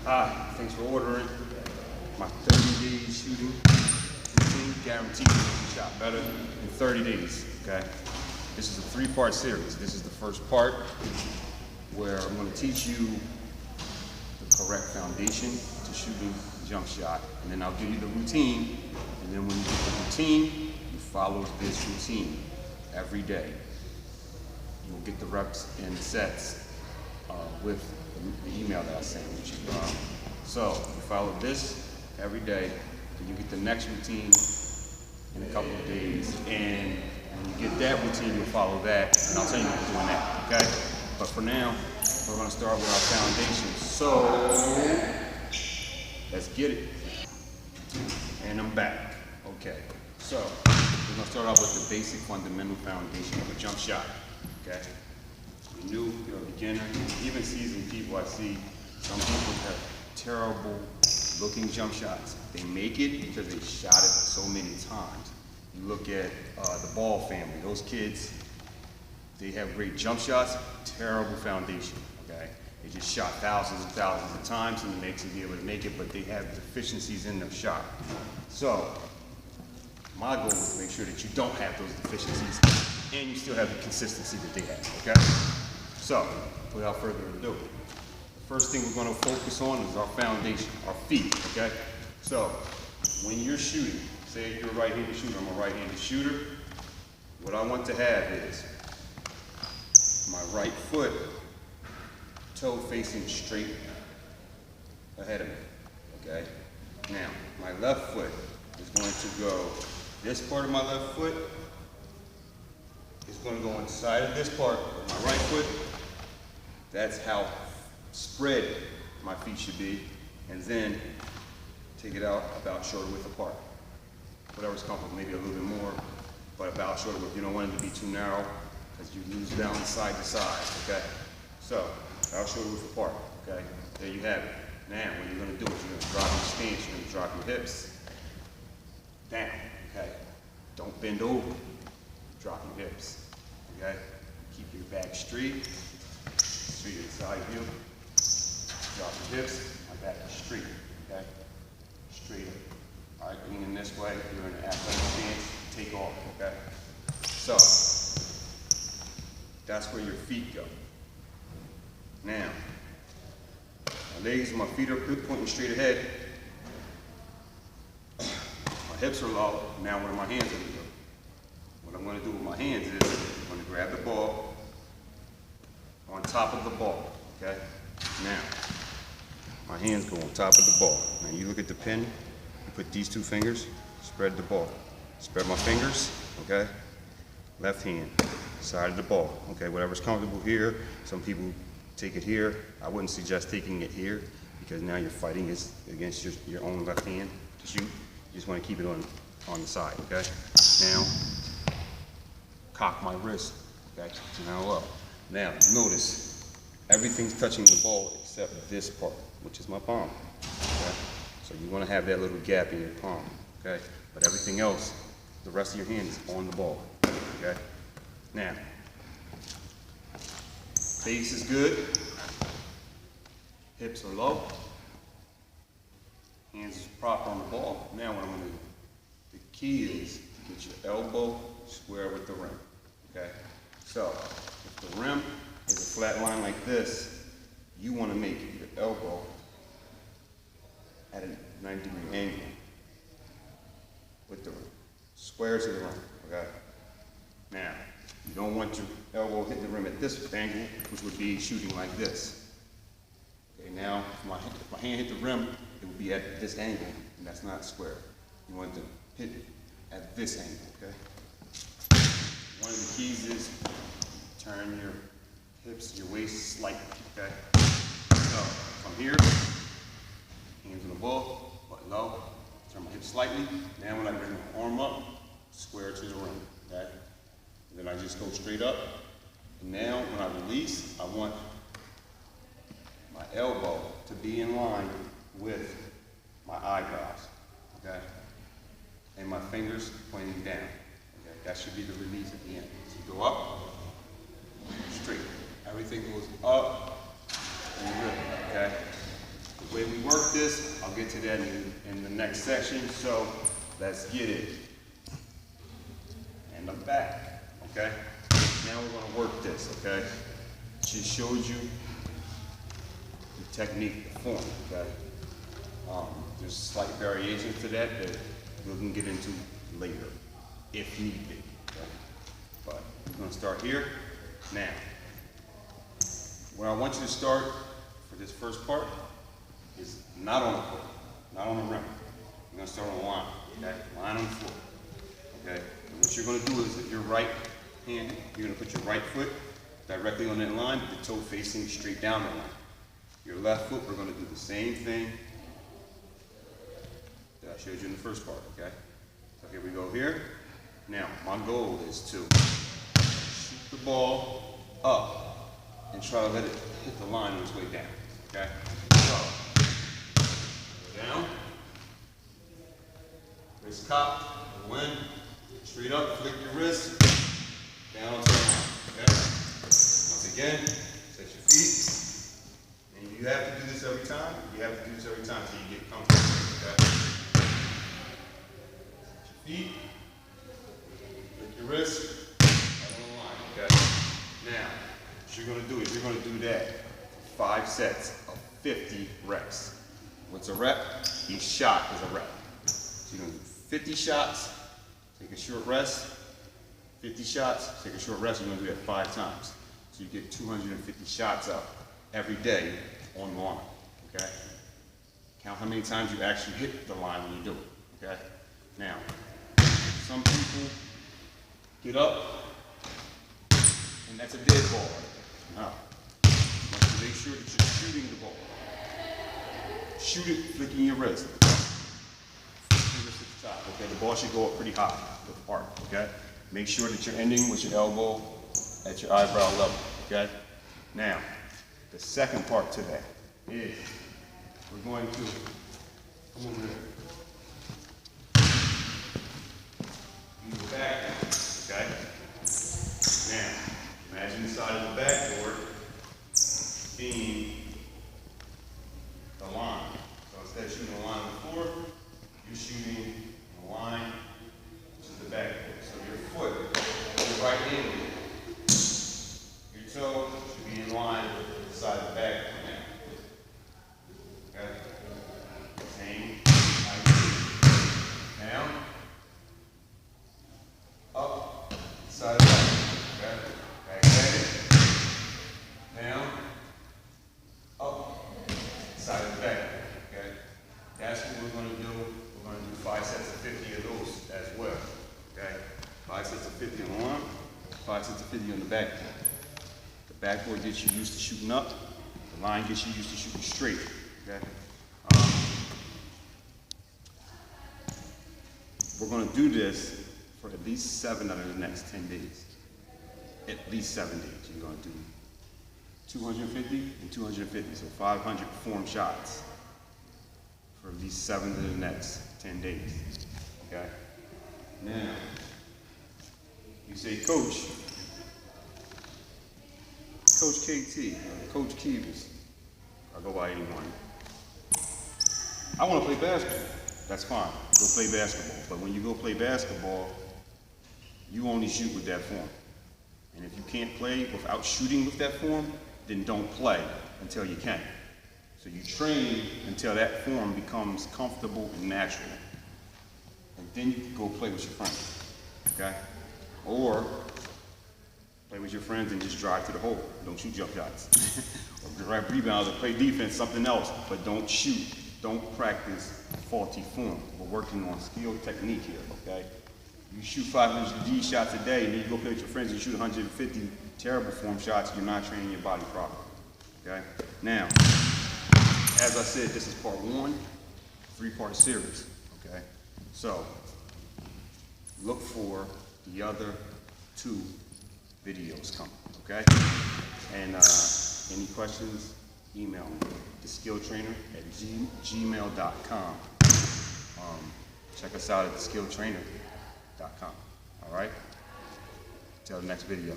Hi, thanks for ordering. My 30 days shooting routine guaranteed to make you shot better in 30 days, okay? This is a 3-part series. This is the first part where I'm going to teach you the correct foundation to shooting jump shot. And then I'll give you the routine. And then when you get the routine, you follow this routine every day. You'll get the reps and sets with the email that I sent you. So you follow this every day, and you get the next routine in a couple of days. And when you get that routine, you'll follow that, and I'll tell you what to do in that, okay? But for now, we're gonna start with our foundation. So, let's get it. And I'm back. Okay, so we're gonna start off with the basic fundamental foundation of a jump shot, okay? You're new, you're a beginner, even seasoned people I see, some people have terrible looking jump shots. They make it because they shot it so many times. You look at the Ball family, those kids, they have great jump shots, terrible foundation, okay? They just shot thousands and thousands of times and it makes them be able to make it, but they have deficiencies in their shot. So, my goal is to make sure that you don't have those deficiencies and you still have the consistency that they have, okay? So, without further ado, the first thing we're going to focus on is our foundation, our feet, okay? So, when you're shooting, say you're a right-handed shooter, I'm a right-handed shooter, what I want to have is my right foot, toe facing straight ahead of me, okay? Now, my left foot is going to go, this part of my left foot is going to go inside of this part of my right foot. That's how spread my feet should be, and then take it out about shoulder width apart. Whatever's comfortable, maybe a little bit more, but about shoulder width. You don't want it to be too narrow because you lose balance side to side, okay? So, about shoulder width apart, okay? There you have it. Now, what you're going to do is you're going to drop your stance, you're going to drop your hips down, okay? Don't bend over. Drop your hips, okay? Keep your back straight. Straight inside view. Drop your hips, my back is straight, okay? Straight up. All right, leaning this way, you're in an athletic stance, take off, okay? So, that's where your feet go. Now, my legs and my feet are pointing straight ahead. My hips are low. Now what are my hands going to do? What I'm going to do with my hands is I'm going to grab the ball on top of the ball, okay? Now, my hands go on top of the ball. Now you look at the pin, you put these 2 fingers, spread the ball. Spread my fingers, okay? Left hand, side of the ball, okay? Whatever's comfortable here. Some people take it here. I wouldn't suggest taking it here because now you're fighting against your own left hand to shoot. You just want to keep it on the side, okay? Now, cock my wrist, okay? Now up. Now, notice, everything's touching the ball except this part, which is my palm, okay? So you want to have that little gap in your palm, okay? But everything else, the rest of your hand is on the ball, okay? Now, base is good, hips are low, hands is proper on the ball. Now what I'm going to do, the key is to get your elbow square with the rim, okay? So, if the rim is a flat line like this, you want to make your elbow at a 90-degree angle with the rim, square to the rim, okay? Now, you don't want your elbow hit the rim at this angle, which would be shooting like this. Okay, now, if my hand hit the rim, it would be at this angle, and that's not square. You want to hit it at this angle, okay? One of the keys is turn your hips, your waist slightly, okay? So, from here, hands on the ball, butt low, turn my hips slightly. Now when I bring my arm up, square to the rim, okay? And then I just go straight up. And now when I release, I want my elbow to be in line with my eyebrows, okay? And my fingers pointing down, okay? That should be the release at the end. So you go up, straight. Everything goes up and good, okay? The way we work this, I'll get to that in the next section, so let's get it. And I'm back, okay? Now we're gonna work this, okay? She showed you the technique, the form, okay? There's slight variations to that we can get into later, if need be, okay? But we're gonna start here. Now, where I want you to start for this first part is not on the foot, not on the rim. We're gonna start on the line, okay? Line on the floor, okay? And what you're gonna do is, if you're right-handed, you're gonna put your right foot directly on that line, with the toe facing straight down the line. Your left foot, we're gonna do the same thing that I showed you in the first part, okay? So here we go here. Now, my goal is to shoot the ball up and try to let it hit the line on its way down, okay? So, go down, wrist cocked, go in, straight up, flick your wrist, down to the line, okay? Once again, set your feet. And you have to do this every time. You have to do this every time until you get comfortable, okay? Set your feet, flick your wrist, right on the line, okay? Now, what you're gonna do is you're gonna do that for 5 sets of 50 reps. What's a rep? Each shot is a rep. So you're gonna do 50 shots, take a short rest, 50 shots, take a short rest, you're gonna do that 5 times. So you get 250 shots up every day on the line, okay? Count how many times you actually hit the line when you do it, okay? Now, some people get up, and that's a dead ball right there. No. You have to make sure that you're shooting the ball. Shoot it, flicking your wrist. Fingers to the top, okay? The ball should go up pretty high with arc, okay? Make sure that you're ending with your elbow at your eyebrow level, okay? Now, the second part to that is we're going to come over there. Move the back down, okay? Now, imagine the side of the backboard being the line. So instead of shooting a line on the floor, you're shooting a line to the backboard. So your foot, your right hand, your toe should be in line with the side of the backboard now. Okay? Same idea. Down, up, side of the backboard. Okay? Back at it. Down, up, side of the backboard. Okay? That's what we're going to do. We're going to do 5 sets of 50 of those as well. Okay? 5 sets of 50 on the arm, 5 sets of 50 on the backboard. The backboard gets you used to shooting up. The line gets you used to shooting straight. Okay? We're going to do this for at least 7 out of the next 10 days. At least 7 days. You're going to do 250 and 250, so 500 performed shots for at least 7 of the next 10 days. Okay? Now, you say, Coach KT, Coach Keevers, I go by anyone. I want to play basketball. That's fine. Go play basketball. But when you go play basketball, you only shoot with that form. And if you can't play without shooting with that form, then don't play until you can. So you train until that form becomes comfortable and natural. And then you can go play with your friends. Okay? Or play with your friends and just drive to the hole. Don't shoot jump shots. Or grab rebounds or play defense, something else. But don't shoot. Don't practice faulty form. We're working on skill technique here, okay? You shoot 500 G shots a day and then you go play with your friends and shoot 150 terrible form shots, you're not training your body properly, okay? Now, as I said, this is part 1, 3-part series, okay? So, look for the other 2 videos coming, okay? And any questions, email me, theskilltrainer@gmail.com. Check us out at theskilltrainer.com, all right? Till the next video.